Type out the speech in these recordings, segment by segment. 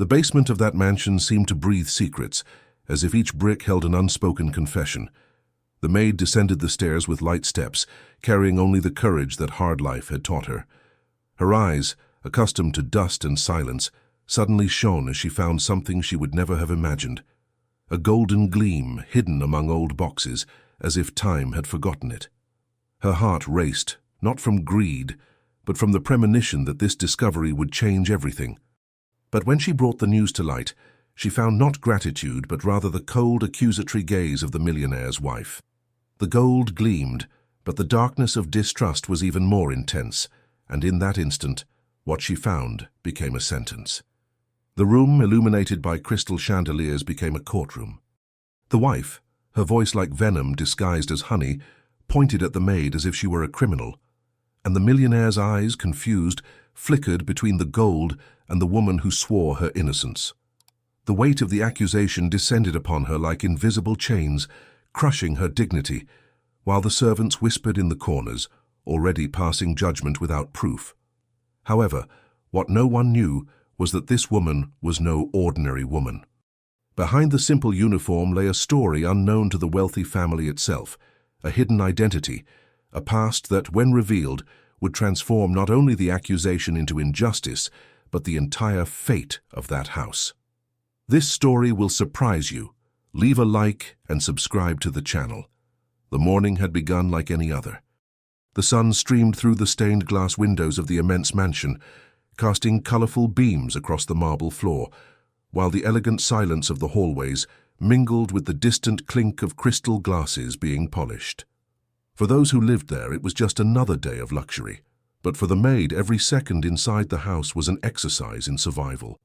The basement of that mansion seemed to breathe secrets, as if each brick held an unspoken confession. The maid descended the stairs with light steps, carrying only the courage that hard life had taught her. Her eyes, accustomed to dust and silence, suddenly shone as she found something she would never have imagined. A golden gleam hidden among old boxes, as if time had forgotten it. Her heart raced, not from greed, but from the premonition that this discovery would change everything. But when she brought the news to light, she found not gratitude, but rather the cold, accusatory gaze of the millionaire's wife. The gold gleamed, but the darkness of distrust was even more intense, and in that instant, what she found became a sentence. The room, illuminated by crystal chandeliers, became a courtroom. The wife, her voice like venom disguised as honey, pointed at the maid as if she were a criminal, and the millionaire's eyes, confused, flickered between the gold and the woman who swore her innocence. The weight of the accusation descended upon her like invisible chains, crushing her dignity, while the servants whispered in the corners, already passing judgment without proof. However, what no one knew was that this woman was no ordinary woman. Behind the simple uniform lay a story unknown to the wealthy family itself, a hidden identity, a past that, when revealed, would transform not only the accusation into injustice, but the entire fate of that house. This story will surprise you. Leave a like and subscribe to the channel. The morning had begun like any other. The sun streamed through the stained glass windows of the immense mansion, casting colorful beams across the marble floor, while the elegant silence of the hallways mingled with the distant clink of crystal glasses being polished. For those who lived there, it was just another day of luxury, but for the maid, every second inside the house was an exercise in survival.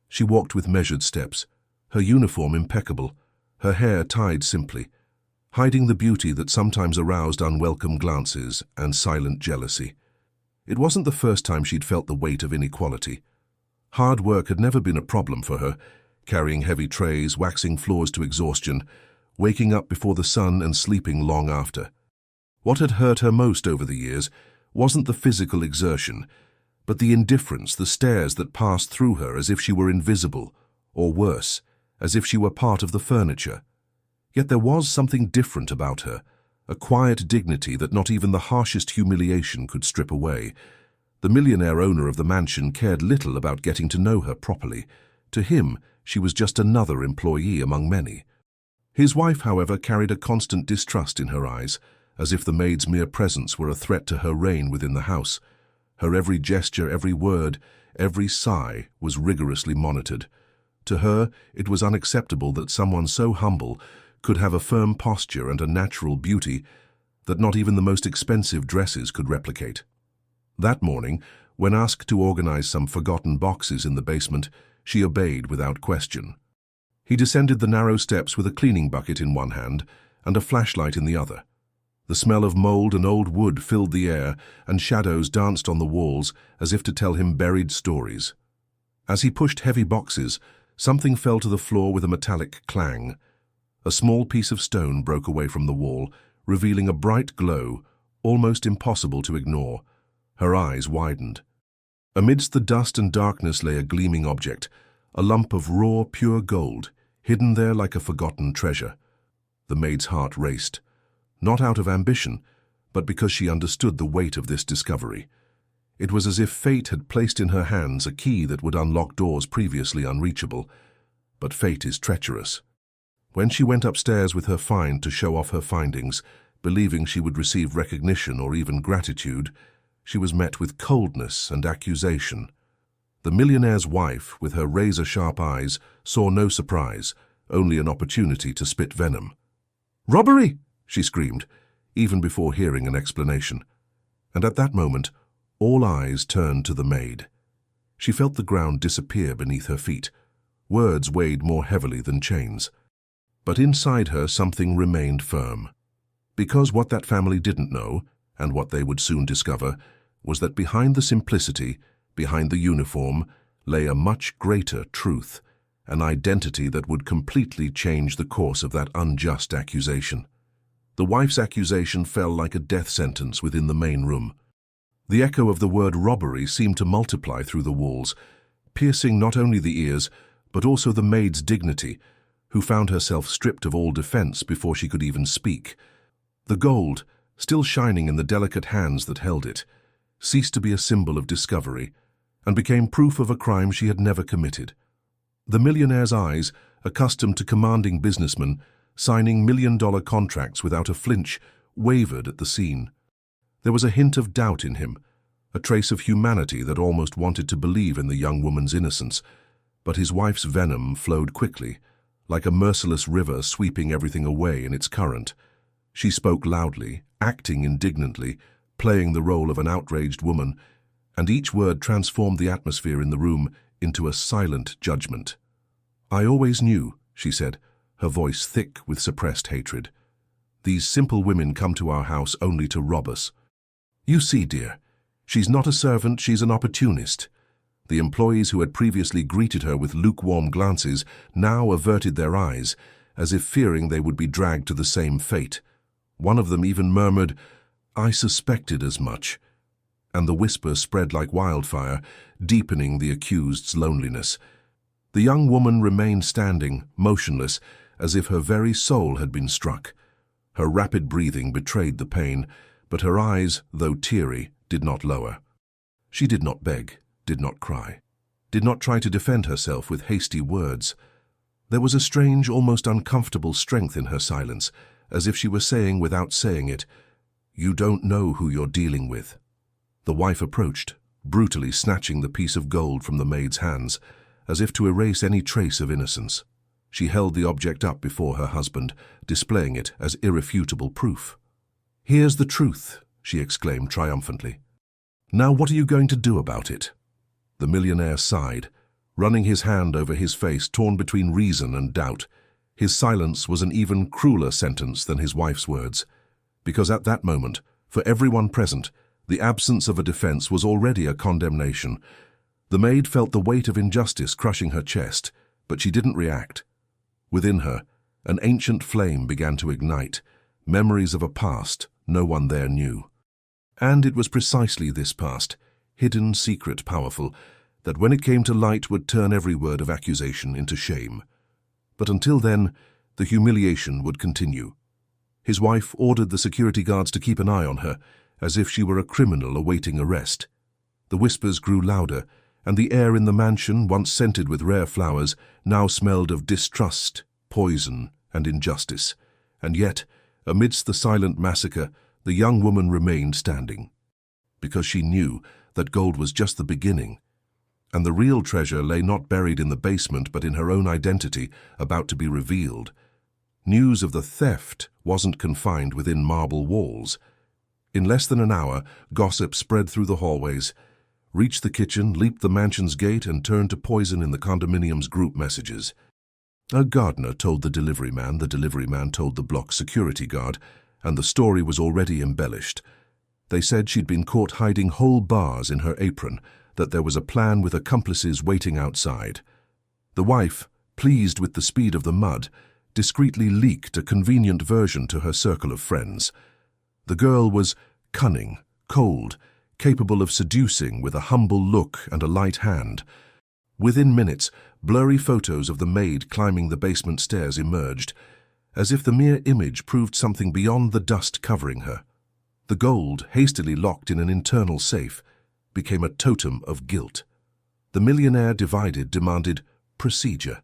She walked with measured steps, her uniform impeccable, her hair tied simply, hiding the beauty that sometimes aroused unwelcome glances and silent jealousy. It wasn't the first time she'd felt the weight of inequality. Hard work had never been a problem for her, carrying heavy trays, waxing floors to exhaustion, waking up before the sun and sleeping long after. What had hurt her most over the years wasn't the physical exertion, but the indifference, the stares that passed through her as if she were invisible, or worse, as if she were part of the furniture. Yet there was something different about her, a quiet dignity that not even the harshest humiliation could strip away. The millionaire owner of the mansion cared little about getting to know her properly. To him, she was just another employee among many. His wife, however, carried a constant distrust in her eyes, as if the maid's mere presence were a threat to her reign within the house. Her every gesture, every word, every sigh was rigorously monitored. To her, it was unacceptable that someone so humble could have a firm posture and a natural beauty that not even the most expensive dresses could replicate. That morning, when asked to organize some forgotten boxes in the basement, she obeyed without question. He descended the narrow steps with a cleaning bucket in one hand and a flashlight in the other. The smell of mold and old wood filled the air, and shadows danced on the walls as if to tell him buried stories. As he pushed heavy boxes, something fell to the floor with a metallic clang. A small piece of stone broke away from the wall, revealing a bright glow, almost impossible to ignore. Her eyes widened. Amidst the dust and darkness lay a gleaming object, a lump of raw, pure gold, hidden there like a forgotten treasure. The maid's heart raced, not out of ambition, but because she understood the weight of this discovery. It was as if fate had placed in her hands a key that would unlock doors previously unreachable. But fate is treacherous. When she went upstairs with her find to show off her findings, believing she would receive recognition or even gratitude, she was met with coldness and accusation. The millionaire's wife, with her razor-sharp eyes, saw no surprise, only an opportunity to spit venom. "Robbery!" she screamed, even before hearing an explanation. And at that moment, all eyes turned to the maid. She felt the ground disappear beneath her feet. Words weighed more heavily than chains. But inside her something remained firm. Because what that family didn't know, and what they would soon discover, was that behind the simplicity, behind the uniform, lay a much greater truth, an identity that would completely change the course of that unjust accusation. The wife's accusation fell like a death sentence within the main room. The echo of the word robbery seemed to multiply through the walls. piercing not only the ears, but also the maid's dignity, who found herself stripped of all defense before she could even speak. The gold, still shining in the delicate hands that held it, ceased to be a symbol of discovery and became proof of a crime she had never committed. The millionaire's eyes, accustomed to commanding businessmen, signing million-dollar contracts without a flinch, wavered at the scene. There was a hint of doubt in him, a trace of humanity that almost wanted to believe in the young woman's innocence, but his wife's venom flowed quickly, like a merciless river sweeping everything away in its current. She spoke loudly, acting indignantly, playing the role of an outraged woman, and each word transformed the atmosphere in the room into a silent judgment. "I always knew," she said, her voice thick with suppressed hatred. "These simple women come to our house only to rob us. You see, dear, she's not a servant, she's an opportunist." The employees who had previously greeted her with lukewarm glances now averted their eyes, as if fearing they would be dragged to the same fate. One of them even murmured, "I suspected as much." And the whisper spread like wildfire, deepening the accused's loneliness. The young woman remained standing, motionless, as if her very soul had been struck. Her rapid breathing betrayed the pain, but her eyes, though teary, did not lower. She did not beg, did not cry, did not try to defend herself with hasty words. There was a strange, almost uncomfortable strength in her silence, as if she were saying without saying it, "You don't know who you're dealing with." The wife approached, brutally snatching the piece of gold from the maid's hands, as if to erase any trace of innocence. She held the object up before her husband, displaying it as irrefutable proof. "Here's the truth," she exclaimed triumphantly. "Now what are you going to do about it?" The millionaire sighed, running his hand over his face torn between reason and doubt. His silence was an even crueler sentence than his wife's words, because at that moment, for everyone present, the absence of a defense was already a condemnation. The maid felt the weight of injustice crushing her chest, but she didn't react. Within her, an ancient flame began to ignite, memories of a past no one there knew. And it was precisely this past, hidden, secret, powerful, that when it came to light would turn every word of accusation into shame. But until then, the humiliation would continue. His wife ordered the security guards to keep an eye on her, as if she were a criminal awaiting arrest. The whispers grew louder, and the air in the mansion, once scented with rare flowers, now smelled of distrust, poison, and injustice. And yet, amidst the silent massacre, the young woman remained standing. Because she knew that gold was just the beginning, and the real treasure lay not buried in the basement but in her own identity, about to be revealed. News of the theft wasn't confined within marble walls. In less than an hour, gossip spread through the hallways, reached the kitchen, leaped the mansion's gate, and turned to poison in the condominium's group messages. A gardener told the delivery man told the block security guard, and the story was already embellished. They said she'd been caught hiding whole bars in her apron, that there was a plan with accomplices waiting outside. The wife, pleased with the speed of the mud, discreetly leaked a convenient version to her circle of friends. The girl was cunning, cold, capable of seducing with a humble look and a light hand. Within minutes, blurry photos of the maid climbing the basement stairs emerged, as if the mere image proved something beyond the dust covering her. The gold, hastily locked in an internal safe, became a totem of guilt. The millionaire, divided, demanded procedure.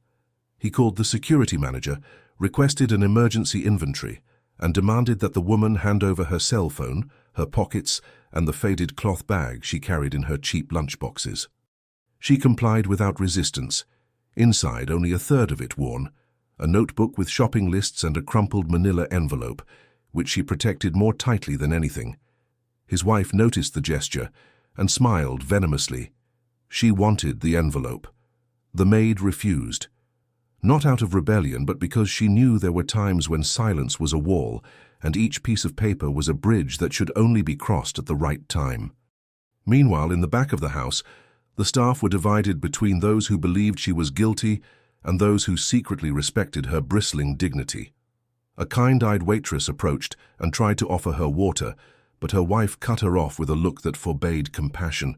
He called the security manager, requested an emergency inventory, and demanded that the woman hand over her cell phone, her pockets, and the faded cloth bag she carried in her cheap lunchboxes. She complied without resistance, inside only a third of it worn, a notebook with shopping lists and a crumpled manila envelope, which she protected more tightly than anything. His wife noticed the gesture and smiled venomously. She wanted the envelope. The maid refused, not out of rebellion, but because she knew there were times when silence was a wall, and each piece of paper was a bridge that should only be crossed at the right time. Meanwhile, in the back of the house, the staff were divided between those who believed she was guilty and those who secretly respected her bristling dignity. A kind-eyed waitress approached and tried to offer her water, but her wife cut her off with a look that forbade compassion.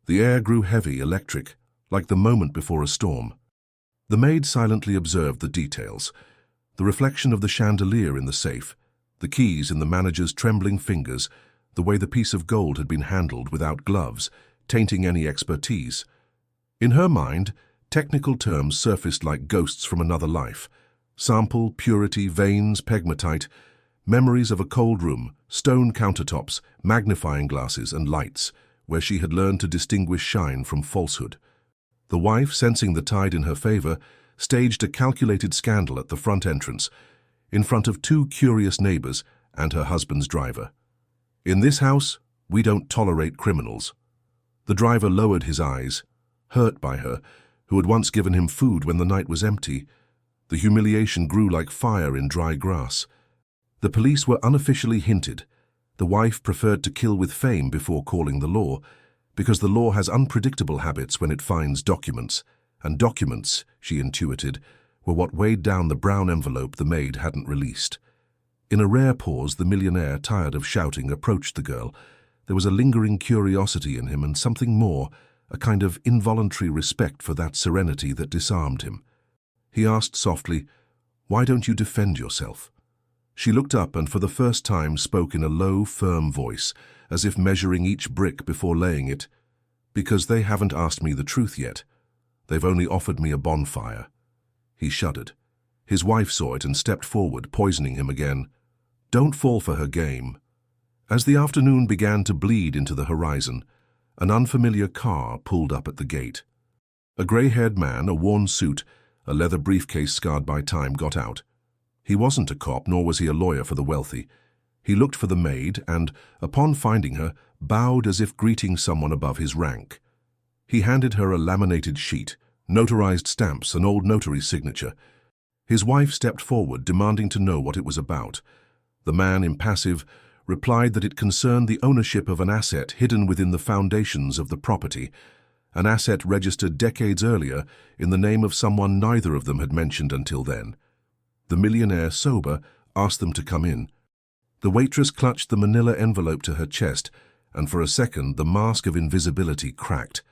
The air grew heavy, electric, like the moment before a storm. The maid silently observed the details: the reflection of the chandelier in the safe, the keys in the manager's trembling fingers, the way the piece of gold had been handled without gloves, tainting any expertise. In her mind, technical terms surfaced like ghosts from another life: sample, purity, veins, pegmatite, memories of a cold room, stone countertops, magnifying glasses and lights, where she had learned to distinguish shine from falsehood. The wife, sensing the tide in her favor, staged a calculated scandal at the front entrance, in front of 2 curious neighbors and her husband's driver. "In this house, we don't tolerate criminals." The driver lowered his eyes, hurt by her, who had once given him food when the night was empty. The humiliation grew like fire in dry grass. The police were unofficially hinted. The wife preferred to kill with fame before calling the law, because the law has unpredictable habits when it finds documents, and documents, she intuited, were what weighed down the brown envelope the maid hadn't released. In a rare pause, the millionaire, tired of shouting, approached the girl. There was a lingering curiosity in him and something more, a kind of involuntary respect for that serenity that disarmed him. He asked softly, "Why don't you defend yourself?" She looked up and for the first time spoke in a low, firm voice, as if measuring each brick before laying it. "Because they haven't asked me the truth yet. They've only offered me a bonfire." He shuddered. His wife saw it and stepped forward, poisoning him again. "Don't fall for her game." As the afternoon began to bleed into the horizon, an unfamiliar car pulled up at the gate. A grey-haired man, a worn suit, a leather briefcase scarred by time, got out. He wasn't a cop, nor was he a lawyer for the wealthy. He looked for the maid and, upon finding her, bowed as if greeting someone above his rank. He handed her a laminated sheet, notarized stamps, an old notary's signature. His wife stepped forward, demanding to know what it was about. The man, impassive, replied that it concerned the ownership of an asset hidden within the foundations of the property, an asset registered decades earlier in the name of someone neither of them had mentioned until then. The millionaire, sober, asked them to come in. The waitress clutched the manila envelope to her chest, and for a second the mask of invisibility cracked.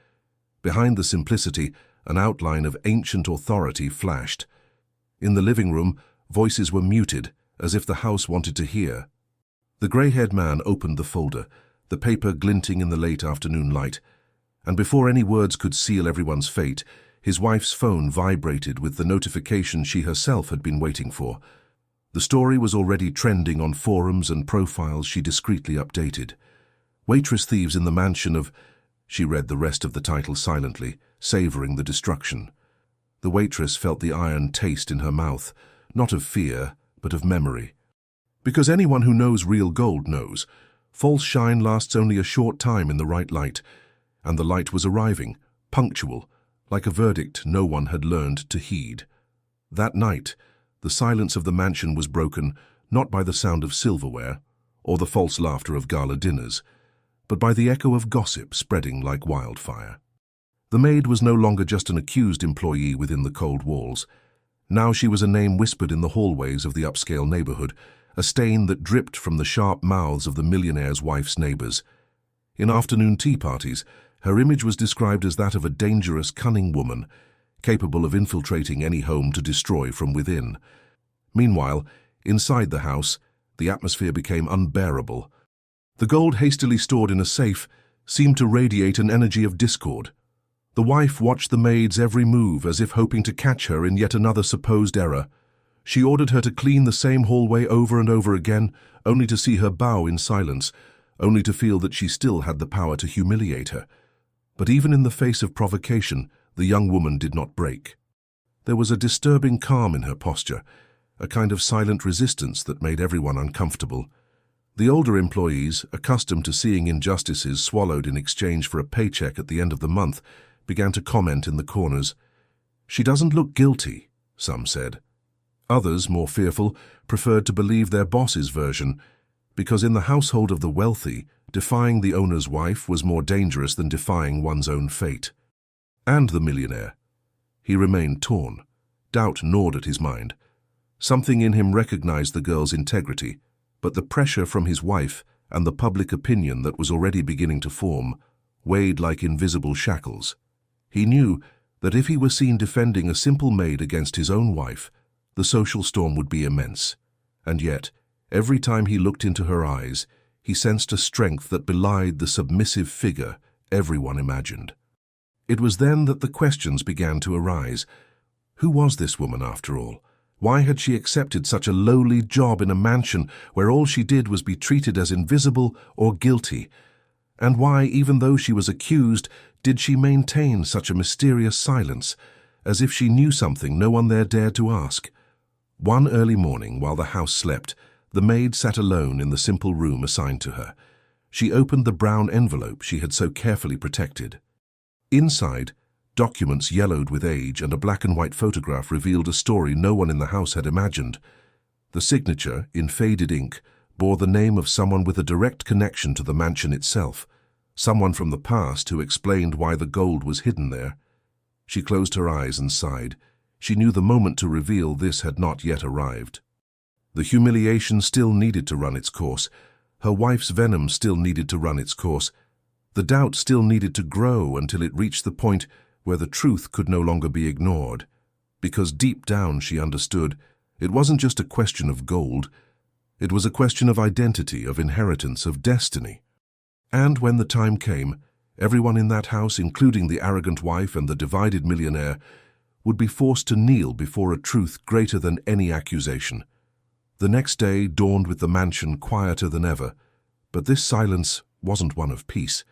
Behind the simplicity, an outline of ancient authority flashed. In the living room, voices were muted, as if the house wanted to hear. The grey-haired man opened the folder, the paper glinting in the late afternoon light, and before any words could seal everyone's fate, his wife's phone vibrated with the notification she herself had been waiting for. The story was already trending on forums and profiles she discreetly updated. "Waitress thieves in the mansion of..." She read the rest of the title silently, savoring the destruction. The waitress felt the iron taste in her mouth, not of fear, but of memory. Because anyone who knows real gold knows, false shine lasts only a short time in the right light, and the light was arriving, punctual, like a verdict no one had learned to heed. That night, the silence of the mansion was broken not by the sound of silverware or the false laughter of gala dinners, but by the echo of gossip spreading like wildfire. The maid was no longer just an accused employee within the cold walls. Now she was a name whispered in the hallways of the upscale neighborhood, a stain that dripped from the sharp mouths of the millionaire's wife's neighbors. In afternoon tea parties, her image was described as that of a dangerous, cunning woman, capable of infiltrating any home to destroy from within. Meanwhile, inside the house, the atmosphere became unbearable. The gold hastily stored in a safe seemed to radiate an energy of discord. The wife watched the maid's every move as if hoping to catch her in yet another supposed error. She ordered her to clean the same hallway over and over again, only to see her bow in silence, only to feel that she still had the power to humiliate her. But even in the face of provocation, the young woman did not break. There was a disturbing calm in her posture, a kind of silent resistance that made everyone uncomfortable. The older employees, accustomed to seeing injustices swallowed in exchange for a paycheck at the end of the month, began to comment in the corners. "She doesn't look guilty," some said. Others, more fearful, preferred to believe their boss's version, because in the household of the wealthy, defying the owner's wife was more dangerous than defying one's own fate. And the millionaire. He remained torn. Doubt gnawed at his mind. Something in him recognized the girl's integrity, but the pressure from his wife and the public opinion that was already beginning to form weighed like invisible shackles. He knew that if he were seen defending a simple maid against his own wife, the social storm would be immense. And yet, every time he looked into her eyes, he sensed a strength that belied the submissive figure everyone imagined. It was then that the questions began to arise. Who was this woman, after all? Why had she accepted such a lowly job in a mansion where all she did was be treated as invisible or guilty? And why, even though she was accused, did she maintain such a mysterious silence, as if she knew something no one there dared to ask? One early morning, while the house slept, the maid sat alone in the simple room assigned to her. She opened the brown envelope she had so carefully protected. Inside, documents yellowed with age and a black and white photograph revealed a story no one in the house had imagined. The signature, in faded ink, bore the name of someone with a direct connection to the mansion itself, someone from the past who explained why the gold was hidden there. She closed her eyes and sighed. She knew the moment to reveal this had not yet arrived. The humiliation still needed to run its course. Her wife's venom still needed to run its course. The doubt still needed to grow until it reached the point where the truth could no longer be ignored. Because deep down she understood, it wasn't just a question of gold. It was a question of identity, of inheritance, of destiny. And when the time came, everyone in that house, including the arrogant wife and the divided millionaire, would be forced to kneel before a truth greater than any accusation. The next day dawned with the mansion quieter than ever, but this silence wasn't one of peace.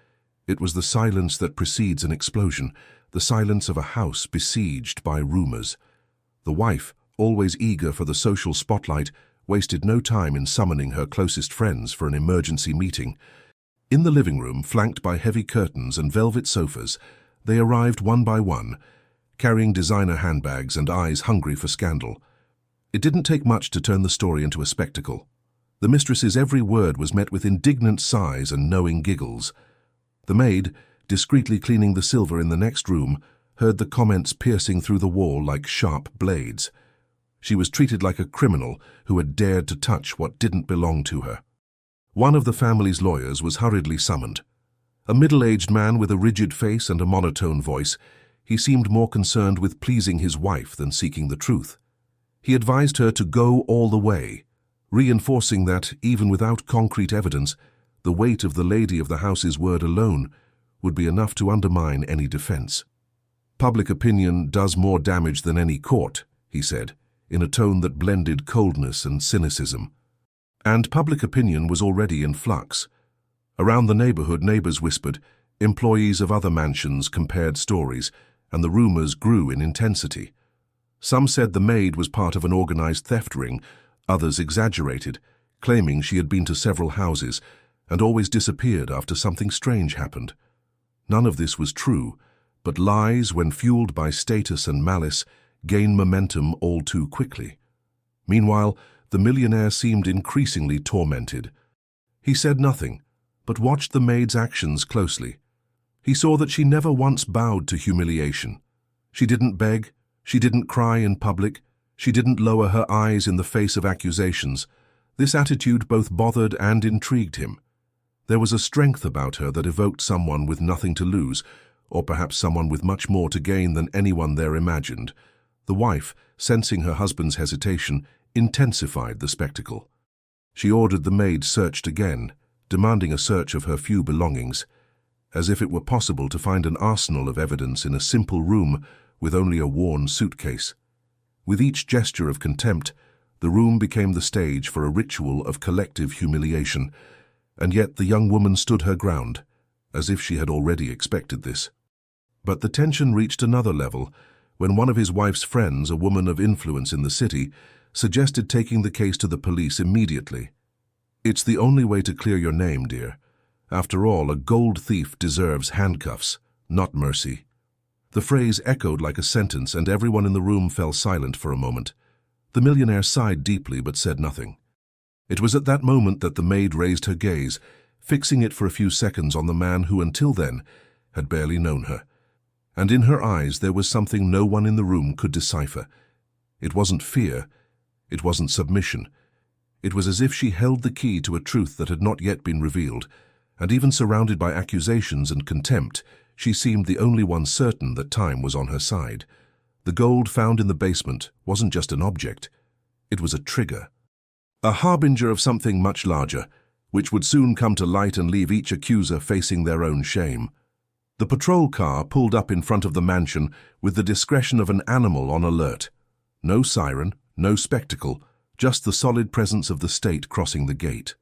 It was the silence that precedes an explosion, the silence of a house besieged by rumors. The wife, always eager for the social spotlight, wasted no time in summoning her closest friends for an emergency meeting. In the living room, flanked by heavy curtains and velvet sofas, they arrived one by one, carrying designer handbags and eyes hungry for scandal. It didn't take much to turn the story into a spectacle. The mistress's every word was met with indignant sighs and knowing giggles. The maid, discreetly cleaning the silver in the next room, heard the comments piercing through the wall like sharp blades. She was treated like a criminal who had dared to touch what didn't belong to her. One of the family's lawyers was hurriedly summoned. A middle-aged man with a rigid face and a monotone voice, he seemed more concerned with pleasing his wife than seeking the truth. He advised her to go all the way, reinforcing that, even without concrete evidence, the weight of the lady of the house's word alone would be enough to undermine any defense. "Public opinion does more damage than any court," he said, in a tone that blended coldness and cynicism. And public opinion was already in flux. Around the neighborhood, neighbors whispered, employees of other mansions compared stories, and the rumors grew in intensity. Some said the maid was part of an organized theft ring, others exaggerated, claiming she had been to several houses and always disappeared after something strange happened. None of this was true, but lies, when fueled by status and malice, gain momentum all too quickly. Meanwhile, the millionaire seemed increasingly tormented. He said nothing, but watched the maid's actions closely. He saw that she never once bowed to humiliation. She didn't beg, she didn't cry in public, she didn't lower her eyes in the face of accusations. This attitude both bothered and intrigued him. There was a strength about her that evoked someone with nothing to lose, or perhaps someone with much more to gain than anyone there imagined. The wife, sensing her husband's hesitation, intensified the spectacle. She ordered the maid searched again, demanding a search of her few belongings, as if it were possible to find an arsenal of evidence in a simple room with only a worn suitcase. With each gesture of contempt, the room became the stage for a ritual of collective humiliation, and yet the young woman stood her ground, as if she had already expected this. But the tension reached another level when one of his wife's friends, a woman of influence in the city, suggested taking the case to the police immediately. "It's the only way to clear your name, dear. After all, a gold thief deserves handcuffs, not mercy." The phrase echoed like a sentence, and everyone in the room fell silent for a moment. The millionaire sighed deeply but said nothing. It was at that moment that the maid raised her gaze, fixing it for a few seconds on the man who until then had barely known her. And in her eyes there was something no one in the room could decipher. It wasn't fear, it wasn't submission. It was as if she held the key to a truth that had not yet been revealed, and even surrounded by accusations and contempt, she seemed the only one certain that time was on her side. The gold found in the basement wasn't just an object, it was a trigger. A harbinger of something much larger, which would soon come to light and leave each accuser facing their own shame. The patrol car pulled up in front of the mansion with the discretion of an animal on alert. No siren, no spectacle, just the solid presence of the state crossing the gate.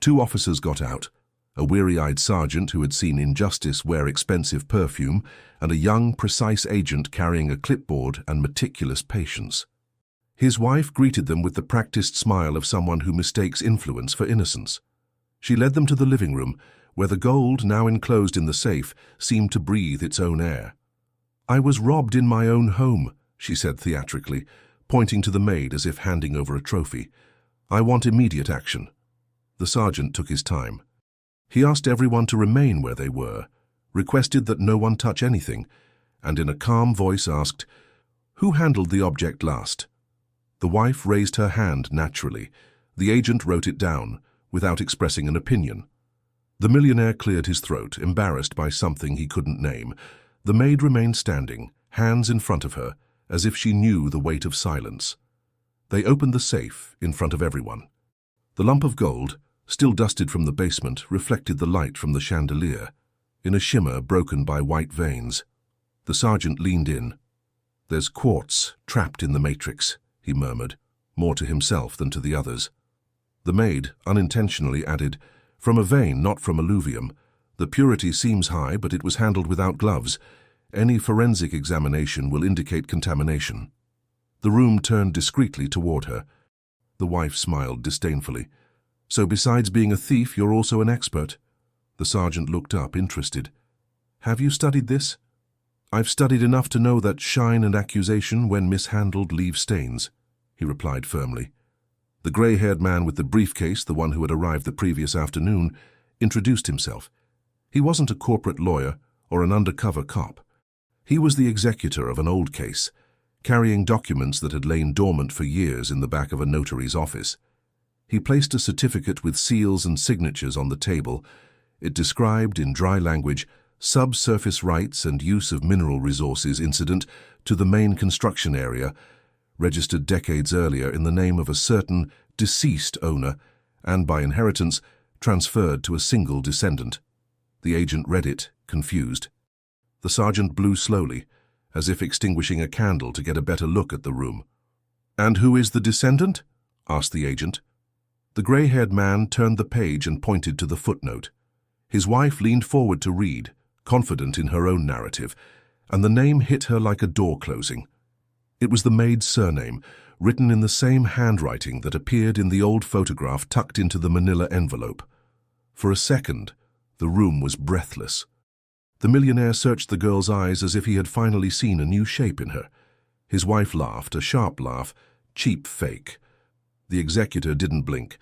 2 officers got out, a weary-eyed sergeant who had seen injustice wear expensive perfume, and a young, precise agent carrying a clipboard and meticulous patience. His wife greeted them with the practiced smile of someone who mistakes influence for innocence. She led them to the living room, where the gold, now enclosed in the safe, seemed to breathe its own air. "I was robbed in my own home," she said theatrically, pointing to the maid as if handing over a trophy. "I want immediate action." The sergeant took his time. He asked everyone to remain where they were, requested that no one touch anything, and in a calm voice asked, "Who handled the object last?" The wife raised her hand naturally. The agent wrote it down, without expressing an opinion. The millionaire cleared his throat, embarrassed by something he couldn't name. The maid remained standing, hands in front of her, as if she knew the weight of silence. They opened the safe in front of everyone. The lump of gold, still dusted from the basement, reflected the light from the chandelier, in a shimmer broken by white veins. The sergeant leaned in. "There's quartz trapped in the matrix," he murmured, more to himself than to the others. The maid unintentionally added, "From a vein, not from alluvium. The purity seems high, but it was handled without gloves. Any forensic examination will indicate contamination." The room turned discreetly toward her. The wife smiled disdainfully. "So besides being a thief, you're also an expert?" The sergeant looked up, interested. "Have you studied this?" "I've studied enough to know that shine and accusation, when mishandled, leave stains," he replied firmly. The grey-haired man with the briefcase, the one who had arrived the previous afternoon, introduced himself. He wasn't a corporate lawyer or an undercover cop. He was the executor of an old case, carrying documents that had lain dormant for years in the back of a notary's office. He placed a certificate with seals and signatures on the table. It described, in dry language, subsurface rights and use of mineral resources incident to the main construction area, registered decades earlier in the name of a certain deceased owner and, by inheritance, transferred to a single descendant. The agent read it, confused. The sergeant blew slowly, as if extinguishing a candle to get a better look at the room. "And who is the descendant?" asked the agent. The grey-haired man turned the page and pointed to the footnote. His wife leaned forward to read, confident in her own narrative, and the name hit her like a door closing. It was the maid's surname, written in the same handwriting that appeared in the old photograph tucked into the manila envelope. For a second, the room was breathless. The millionaire searched the girl's eyes as if he had finally seen a new shape in her. His wife laughed, a sharp laugh, cheap fake. The executor didn't blink.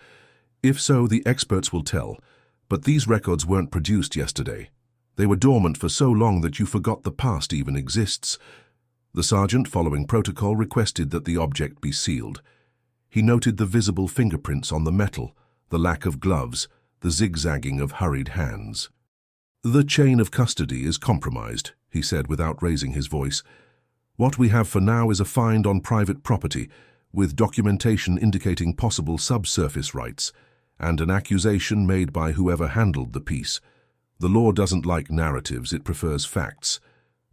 "If so, the experts will tell. But these records weren't produced yesterday. They were dormant for so long that you forgot the past even exists." The sergeant, following protocol, requested that the object be sealed. He noted the visible fingerprints on the metal, the lack of gloves, the zigzagging of hurried hands. "The chain of custody is compromised," he said without raising his voice. "What we have for now is a find on private property, with documentation indicating possible subsurface rights, and an accusation made by whoever handled the piece. The law doesn't like narratives, it prefers facts."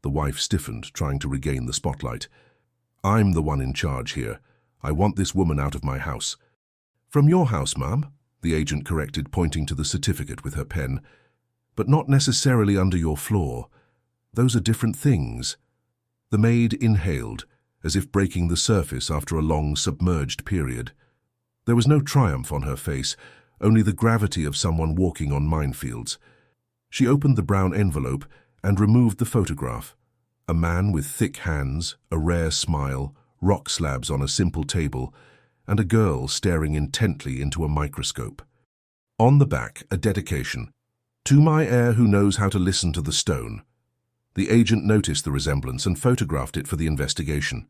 The wife stiffened, trying to regain the spotlight. "I'm the one in charge here. I want this woman out of my house." "From your house, ma'am," the agent corrected, pointing to the certificate with her pen. "But not necessarily under your floor. Those are different things." The maid inhaled, as if breaking the surface after a long submerged period. There was no triumph on her face, only the gravity of someone walking on minefields. She opened the brown envelope and removed the photograph. A man with thick hands, a rare smile, rock slabs on a simple table, and a girl staring intently into a microscope. On the back, a dedication. "To my heir who knows how to listen to the stone." The agent noticed the resemblance and photographed it for the investigation.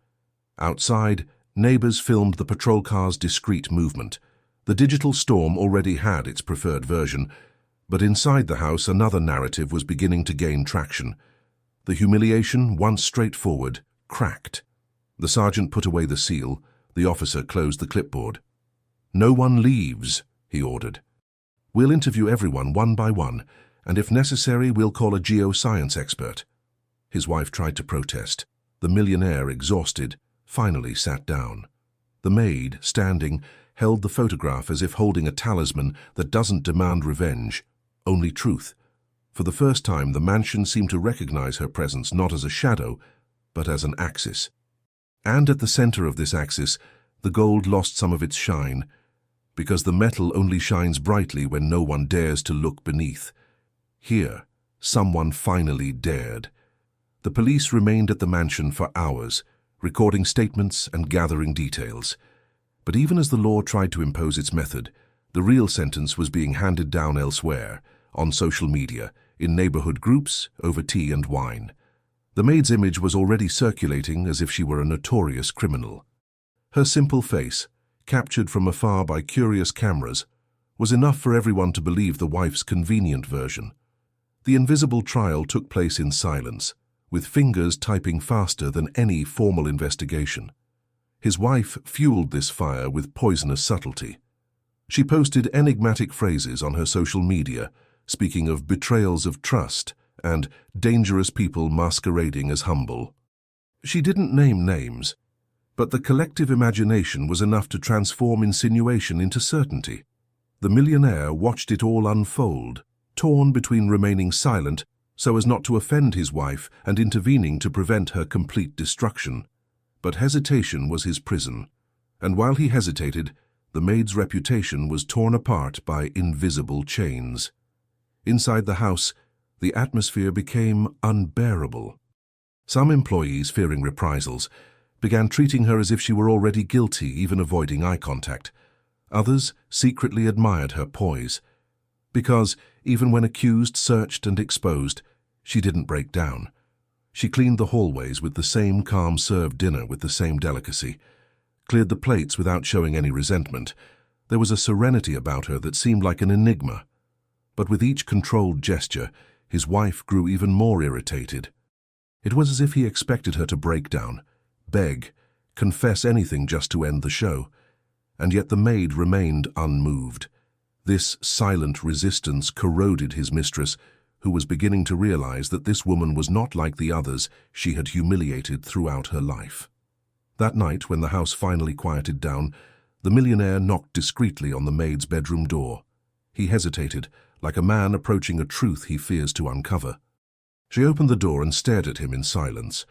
Outside, neighbors filmed the patrol car's discreet movement. The digital storm already had its preferred version, But inside the house, another narrative was beginning to gain traction. The humiliation, once straightforward, cracked. The sergeant put away the seal. The officer closed the clipboard. "No one leaves," he ordered. "We'll interview everyone one by one, and if necessary, we'll call a geoscience expert." His wife tried to protest. The millionaire, exhausted, finally sat down. The maid, standing, held the photograph as if holding a talisman that doesn't demand revenge, only truth. For the first time, the mansion seemed to recognize her presence not as a shadow, but as an axis. And at the center of this axis, the gold lost some of its shine, because the metal only shines brightly when no one dares to look beneath. Here, someone finally dared. The police remained at the mansion for hours, recording statements and gathering details. But even as the law tried to impose its method, the real sentence was being handed down elsewhere, on social media, in neighborhood groups, over tea and wine. The maid's image was already circulating as if she were a notorious criminal. Her simple face, captured from afar by curious cameras, was enough for everyone to believe the wife's convenient version. The invisible trial took place in silence, with fingers typing faster than any formal investigation. His wife fueled this fire with poisonous subtlety. She posted enigmatic phrases on her social media, speaking of betrayals of trust and dangerous people masquerading as humble. She didn't name names, but the collective imagination was enough to transform insinuation into certainty. The millionaire watched it all unfold, torn between remaining silent so as not to offend his wife and intervening to prevent her complete destruction. But hesitation was his prison, and while he hesitated, the maid's reputation was torn apart by invisible chains. Inside the house, the atmosphere became unbearable. Some employees, fearing reprisals, began treating her as if she were already guilty, even avoiding eye contact. Others secretly admired her poise, because, even when accused, searched, and exposed, she didn't break down. She cleaned the hallways with the same calm, served dinner with the same delicacy, cleared the plates without showing any resentment. There was a serenity about her that seemed like an enigma. But with each controlled gesture, his wife grew even more irritated. It was as if he expected her to break down, beg, confess anything just to end the show. And yet the maid remained unmoved. This silent resistance corroded his mistress, who was beginning to realize that this woman was not like the others she had humiliated throughout her life. That night, when the house finally quieted down, the millionaire knocked discreetly on the maid's bedroom door. He hesitated, like a man approaching a truth he fears to uncover. She opened the door and stared at him in silence.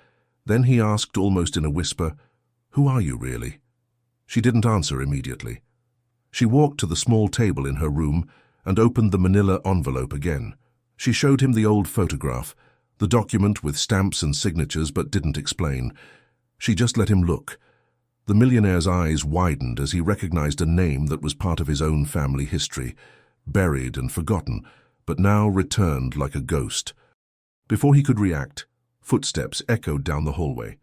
Then he asked, almost in a whisper, "Who are you, really?" She didn't answer immediately. She walked to the small table in her room and opened the manila envelope again. She showed him the old photograph, the document with stamps and signatures, but didn't explain. She just let him look. The millionaire's eyes widened as he recognized a name that was part of his own family history, buried and forgotten, but now returned like a ghost. Before he could react, footsteps echoed down the hallway.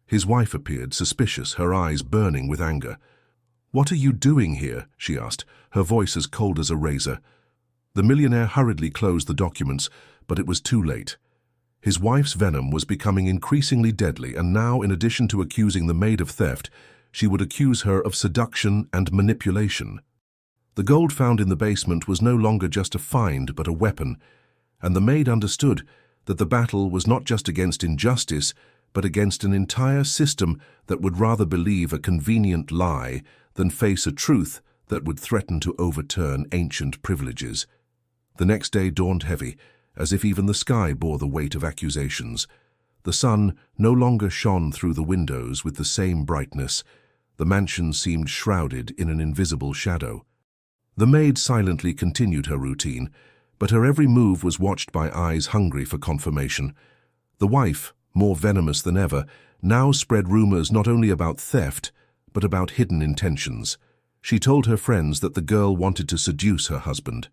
His wife appeared, suspicious, her eyes burning with anger. "What are you doing here?" she asked, her voice as cold as a razor. The millionaire hurriedly closed the documents, but it was too late. His wife's venom was becoming increasingly deadly, and now, in addition to accusing the maid of theft, she would accuse her of seduction and manipulation. The gold found in the basement was no longer just a find, but a weapon, and the maid understood that the battle was not just against injustice, but against an entire system that would rather believe a convenient lie than face a truth that would threaten to overturn ancient privileges. The next day dawned heavy, as if even the sky bore the weight of accusations. The sun no longer shone through the windows with the same brightness. The mansion seemed shrouded in an invisible shadow. The maid silently continued her routine, but her every move was watched by eyes hungry for confirmation. The wife, more venomous than ever, now spread rumors not only about theft, but about hidden intentions. She told her friends that the girl wanted to seduce her husband,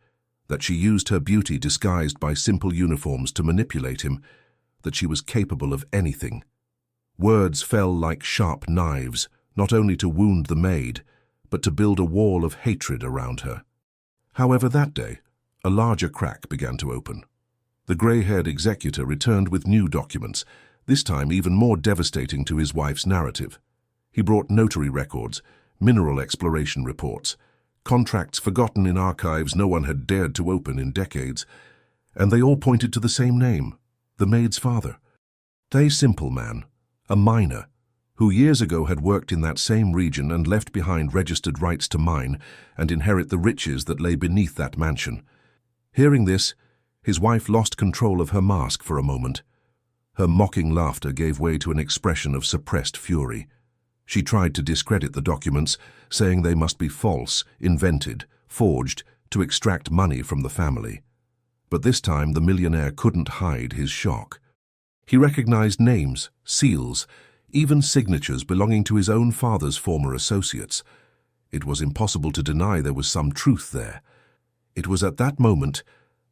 that she used her beauty disguised by simple uniforms to manipulate him, that she was capable of anything. Words fell like sharp knives, not only to wound the maid, but to build a wall of hatred around her. However, that day, A larger crack began to open. The grey-haired executor returned with new documents, this time even more devastating to his wife's narrative. He brought notary records, mineral exploration reports, contracts forgotten in archives no one had dared to open in decades, and they all pointed to the same name, the maid's father. A simple man, a miner, who years ago had worked in that same region and left behind registered rights to mine and inherit the riches that lay beneath that mansion. Hearing this, his wife lost control of her mask for a moment. Her mocking laughter gave way to an expression of suppressed fury. She tried to discredit the documents, saying they must be false, invented, forged, to extract money from the family. But this time the millionaire couldn't hide his shock. He recognized names, seals, even signatures belonging to his own father's former associates. It was impossible to deny there was some truth there. It was at that moment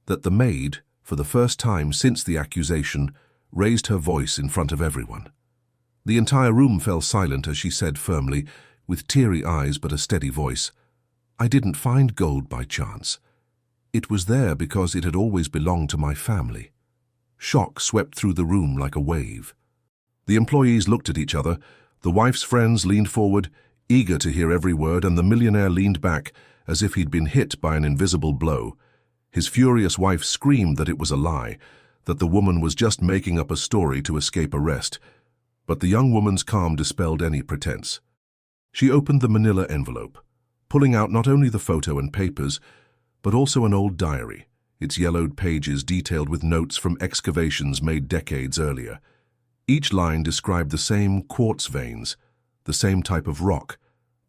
that the maid, for the first time since the accusation, raised her voice in front of everyone. The entire room fell silent as she said firmly, with teary eyes but a steady voice, "I didn't find gold by chance. It was there because it had always belonged to my family." Shock swept through the room like a wave. The employees looked at each other, the wife's friends leaned forward, eager to hear every word, and the millionaire leaned back as if he'd been hit by an invisible blow. His furious wife screamed that it was a lie, that the woman was just making up a story to escape arrest. But the young woman's calm dispelled any pretense. She opened the manila envelope, pulling out not only the photo and papers, but also an old diary, its yellowed pages detailed with notes from excavations made decades earlier. Each line described the same quartz veins, the same type of rock,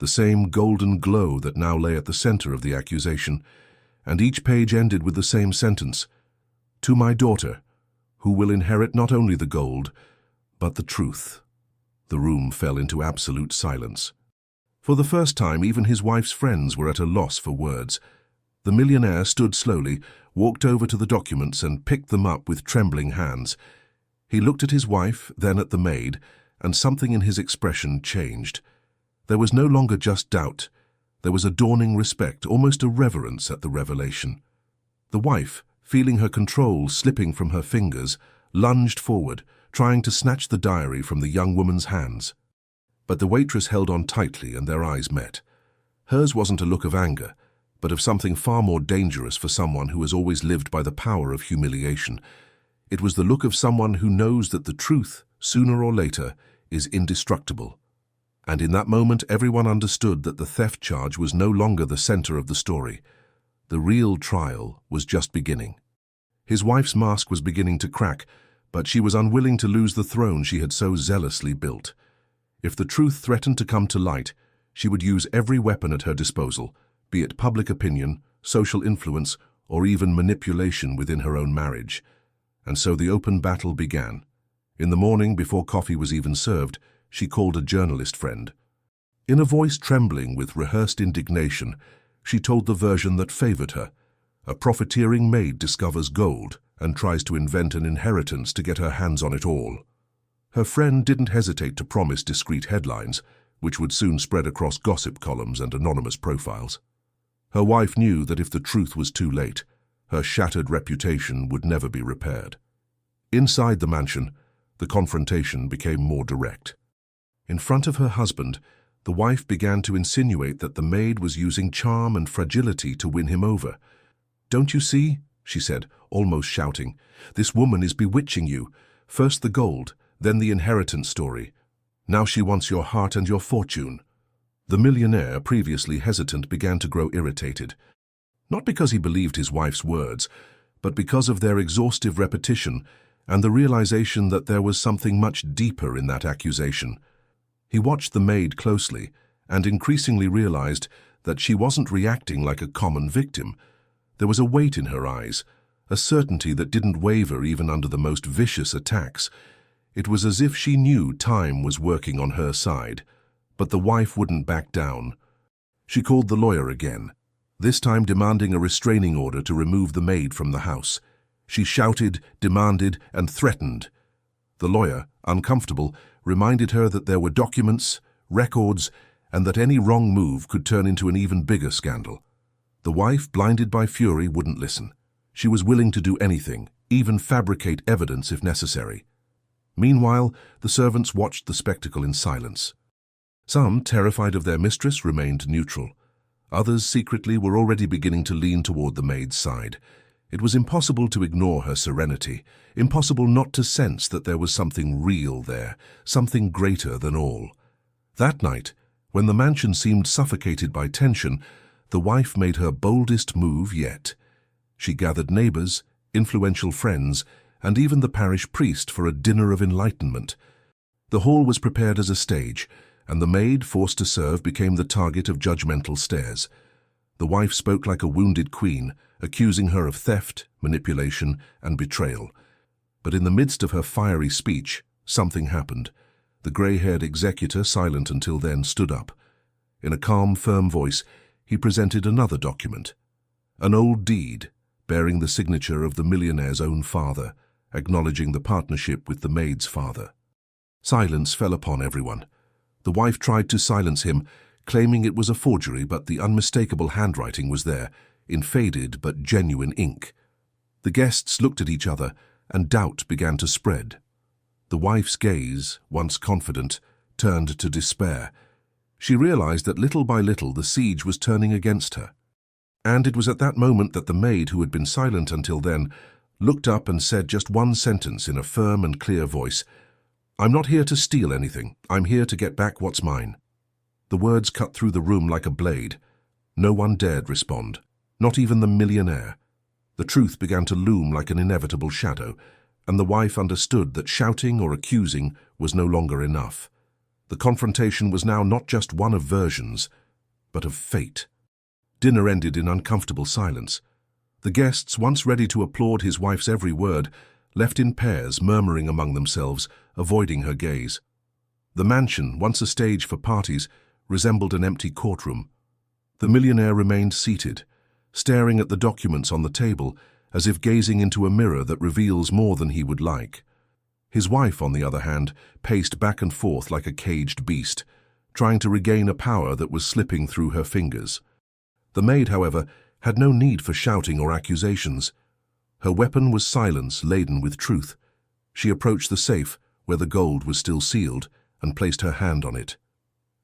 the same golden glow that now lay at the center of the accusation, and each page ended with the same sentence, "To my daughter, who will inherit not only the gold, but the truth." The room fell into absolute silence. For the first time, even his wife's friends were at a loss for words. The millionaire stood slowly, walked over to the documents and picked them up with trembling hands. He looked at his wife, then at the maid, and something in his expression changed. There was no longer just doubt. There was a dawning respect, almost a reverence at the revelation. The wife, feeling her control slipping from her fingers, lunged forward, trying to snatch the diary from the young woman's hands. But the waitress held on tightly and their eyes met. Hers wasn't a look of anger, but of something far more dangerous for someone who has always lived by the power of humiliation. It was the look of someone who knows that the truth, sooner or later, is indestructible. And in that moment, everyone understood that the theft charge was no longer the center of the story. The real trial was just beginning. His wife's mask was beginning to crack, but she was unwilling to lose the throne she had so zealously built. If the truth threatened to come to light, she would use every weapon at her disposal, be it public opinion, social influence, or even manipulation within her own marriage. And so the open battle began. In the morning, before coffee was even served, she called a journalist friend. In a voice trembling with rehearsed indignation, she told the version that favored her. A profiteering maid discovers gold and tries to invent an inheritance to get her hands on it all. Her friend didn't hesitate to promise discreet headlines, which would soon spread across gossip columns and anonymous profiles. Her wife knew that if the truth was too late, her shattered reputation would never be repaired. Inside the mansion, the confrontation became more direct. In front of her husband, the wife began to insinuate that the maid was using charm and fragility to win him over. "Don't you see?" she said, almost shouting. "This woman is bewitching you. First the gold, then the inheritance story. Now she wants your heart and your fortune." The millionaire, previously hesitant, began to grow irritated. Not because he believed his wife's words, but because of their exhaustive repetition and the realization that there was something much deeper in that accusation. He watched the maid closely and increasingly realized that she wasn't reacting like a common victim. There was a weight in her eyes, a certainty that didn't waver even under the most vicious attacks. It was as if she knew time was working on her side, but the wife wouldn't back down. She called the lawyer again, this time demanding a restraining order to remove the maid from the house. She shouted, demanded, and threatened. The lawyer, uncomfortable, reminded her that there were documents, records, and that any wrong move could turn into an even bigger scandal. The wife, blinded by fury, wouldn't listen. She was willing to do anything, even fabricate evidence if necessary. Meanwhile, the servants watched the spectacle in silence. Some, terrified of their mistress, remained neutral. Others, secretly, were already beginning to lean toward the maid's side. It was impossible to ignore her serenity, impossible not to sense that there was something real there, something greater than all. That night, when the mansion seemed suffocated by tension, the wife made her boldest move yet. She gathered neighbors, influential friends, and even the parish priest for a dinner of enlightenment. The hall was prepared as a stage, and the maid, forced to serve, became the target of judgmental stares. The wife spoke like a wounded queen, accusing her of theft, manipulation, and betrayal. But in the midst of her fiery speech, something happened. The grey-haired executor, silent until then, stood up. In a calm, firm voice, he presented another document. An old deed, bearing the signature of the millionaire's own father, acknowledging the partnership with the maid's father. Silence fell upon everyone. The wife tried to silence him, claiming it was a forgery, but the unmistakable handwriting was there, in faded but genuine ink. The guests looked at each other, and doubt began to spread. The wife's gaze, once confident, turned to despair. She realized that little by little the siege was turning against her. And it was at that moment that the maid, who had been silent until then, looked up and said just one sentence in a firm and clear voice, "I'm not here to steal anything. I'm here to get back what's mine." The words cut through the room like a blade. No one dared respond, not even the millionaire. The truth began to loom like an inevitable shadow, and the wife understood that shouting or accusing was no longer enough. The confrontation was now not just one of versions, but of fate. Dinner ended in uncomfortable silence. The guests, once ready to applaud his wife's every word, left in pairs, murmuring among themselves, avoiding her gaze. The mansion, once a stage for parties, resembled an empty courtroom. The millionaire remained seated, staring at the documents on the table, as if gazing into a mirror that reveals more than he would like. His wife, on the other hand, paced back and forth like a caged beast, trying to regain a power that was slipping through her fingers. The maid, however, had no need for shouting or accusations. Her weapon was silence laden with truth. She approached the safe, where the gold was still sealed, and placed her hand on it.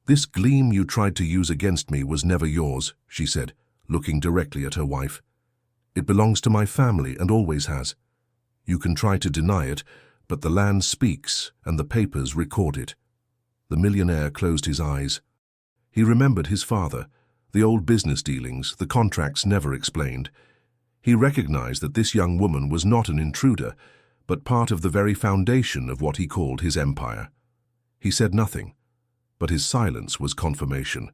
"This gleam you tried to use against me was never yours," she said, looking directly at her wife. "It belongs to my family and always has. You can try to deny it, but the land speaks and the papers record it." The millionaire closed his eyes. He remembered his father, the old business dealings, the contracts never explained. He recognized that this young woman was not an intruder, but part of the very foundation of what he called his empire. He said nothing, but his silence was confirmation.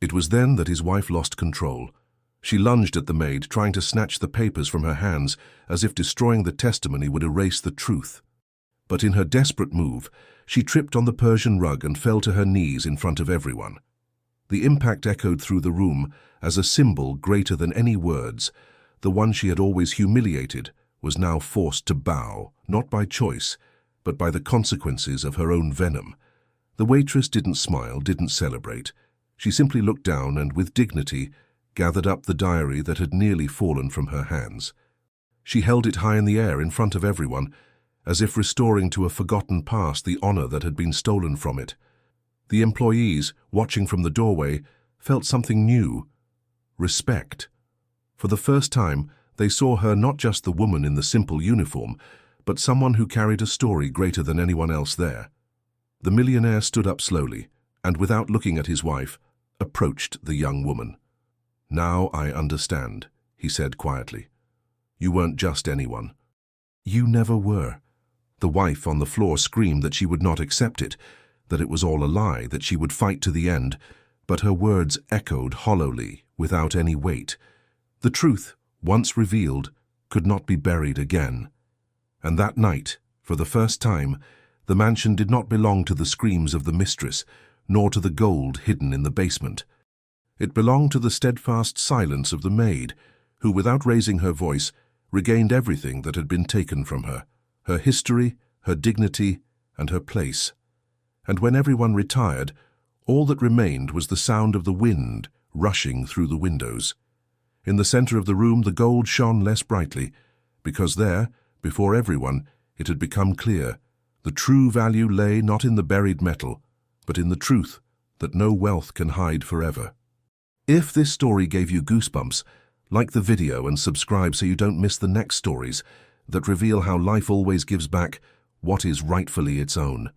It was then that his wife lost control. She lunged at the maid, trying to snatch the papers from her hands, as if destroying the testimony would erase the truth. But in her desperate move, she tripped on the Persian rug and fell to her knees in front of everyone. The impact echoed through the room as a symbol greater than any words. The one she had always humiliated was now forced to bow, not by choice, but by the consequences of her own venom. The waitress didn't smile, didn't celebrate. She simply looked down and, with dignity, gathered up the diary that had nearly fallen from her hands. She held it high in the air in front of everyone, as if restoring to a forgotten past the honor that had been stolen from it. The employees, watching from the doorway, felt something new: respect. For the first time, they saw her not just the woman in the simple uniform, but someone who carried a story greater than anyone else there. The millionaire stood up slowly, and without looking at his wife, approached the young woman. "Now I understand," he said quietly. "You weren't just anyone. You never were." The wife on the floor screamed that she would not accept it, that it was all a lie, that she would fight to the end, but her words echoed hollowly, without any weight. The truth, once revealed, could not be buried again. And that night, for the first time, the mansion did not belong to the screams of the mistress, nor to the gold hidden in the basement. It belonged to the steadfast silence of the maid, who, without raising her voice, regained everything that had been taken from her: her history, her dignity, and her place. And when everyone retired, all that remained was the sound of the wind rushing through the windows. In the center of the room, the gold shone less brightly, because there, before everyone, it had become clear. The true value lay not in the buried metal, but in the truth that no wealth can hide forever. If this story gave you goosebumps, like the video and subscribe so you don't miss the next stories that reveal how life always gives back what is rightfully its own.